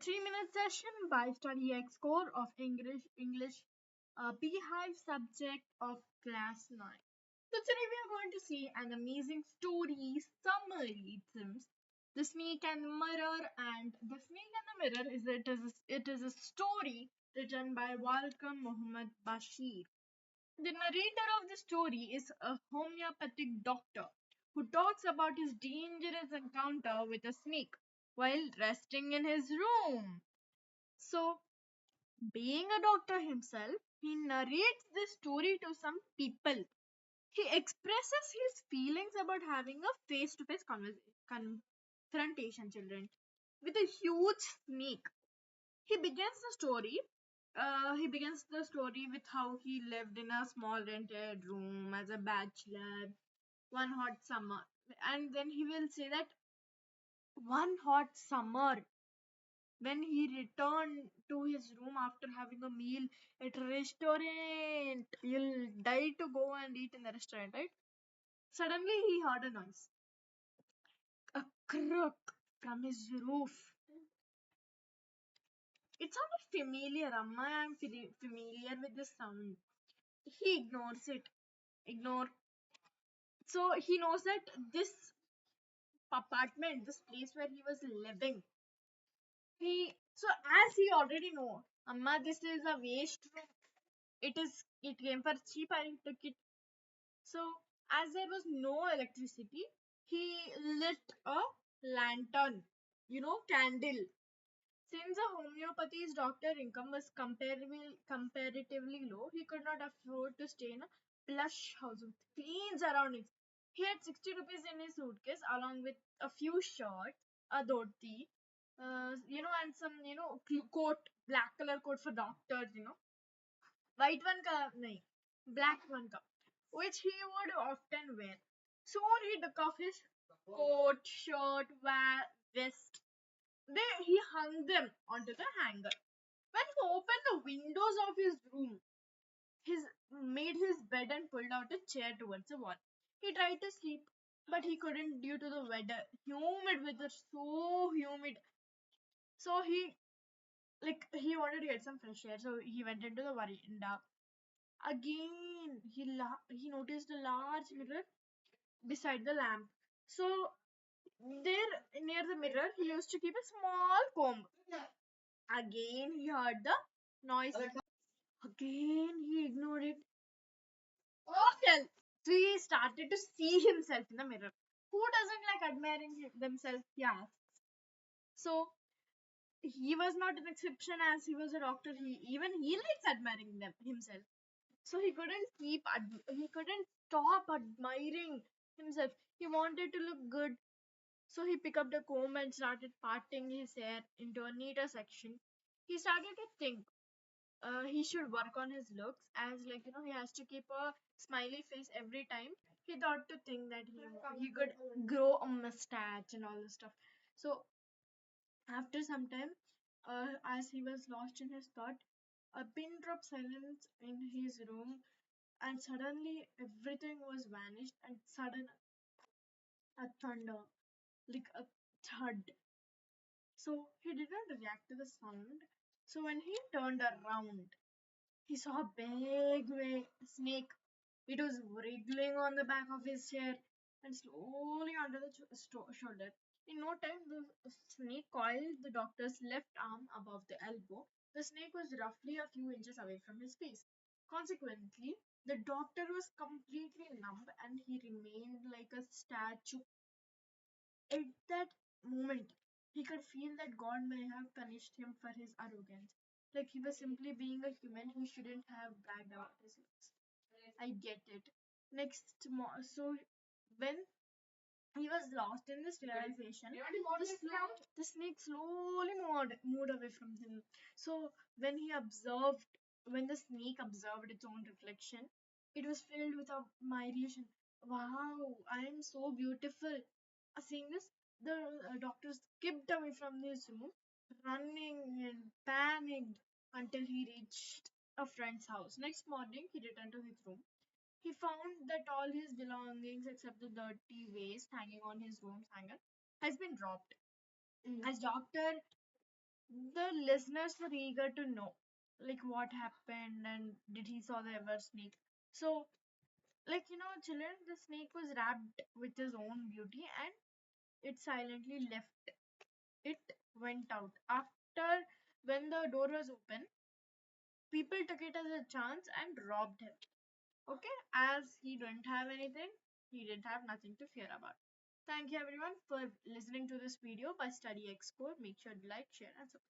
3-minute session by Study X Core of English Beehive subject of class 9. So today we are going to see an amazing story summary. It seems The Snake and the Mirror, and The Snake and the Mirror is a story written by Walcom Muhammad Bashir. The narrator of the story is a homeopathic doctor who talks about his dangerous encounter with a snake while resting in his room. So, being a doctor himself, he narrates this story to some people. He expresses his feelings about having a face to face confrontation, children, with a huge snake. He begins the story. He begins the story with how he lived in a small rented room as a bachelor one hot summer, and then he will say that one hot summer when he returned to his room after having a meal at a restaurant. You'll die to go and eat in the restaurant, right? Suddenly he heard a noise, a croak from his roof. It sounded familiar, Amma. I'm familiar with the sound. He ignores it. Ignore. So he knows that this apartment, this place where he was living, as he already know, Amma, this is a waste room. It came for cheap. I took it. So as there was no electricity, he lit a lantern, candle. Since the homeopathy's doctor income was comparatively low, he could not afford to stay in a plush house with clean surroundings. He had 60 rupees in his suitcase along with a few shirts, a dhoti, and some, coat, black color coat for doctors, white one ka, nahi, black one ka, which he would often wear. Soon he took off his coat, shirt, vest. He hung them onto the hanger. When he opened the windows of his room, his made his bed and pulled out a chair towards the wall. He tried to sleep, but he couldn't due to the weather. Humid weather, so humid. So he wanted to get some fresh air, so he went into the veranda. Again, he noticed a large mirror beside the lamp. So there near the mirror, he used to keep a small comb. Again, he heard the noise. Again, he ignored it. Well, so he started to see himself in the mirror. Who doesn't like admiring themselves? Yeah. So he was not an exception as he was a doctor. He likes admiring himself. So he couldn't stop admiring himself. He wanted to look good. So he picked up the comb and started parting his hair into a neater section. He started to think he should work on his looks as he has to keep a smiley face every time. He thought to think that he could grow a mustache and all this stuff. So after some time, as he was lost in his thought, a pin dropped silence in his room, and suddenly everything was vanished, and sudden a thunder, like a thud. So he did not react to the sound. So when he turned around, he saw a big snake. It was wriggling on the back of his chair and slowly under the shoulder. In no time, the snake coiled the doctor's left arm above the elbow. The snake was roughly a few inches away from his face. Consequently, the doctor was completely numb and he remained like a statue. At that moment, he could feel that God may have punished him for his arrogance. Like he was simply being a human who shouldn't have bragged about his looks. I get it. So when he was lost in this realization, the snake slowly moved away from him. So when the snake observed its own reflection, it was filled with admiration. Wow, I am so beautiful. Seeing this, the doctor skipped away from his room, running and panicked until he reached a friend's house. Next morning, he returned to his room. He found that all his belongings except the dirty waste hanging on his room's hanger has been dropped. As doctor the listeners were eager to know like what happened and did he saw the ever snake. So like children, the snake was wrapped with his own beauty and it silently left. It went out after when the door was open. People took it as a chance and robbed him. Okay, as he didn't have anything, he didn't have nothing to fear about. Thank you everyone for listening to this video by Study X Code. Make sure to like, share, and subscribe.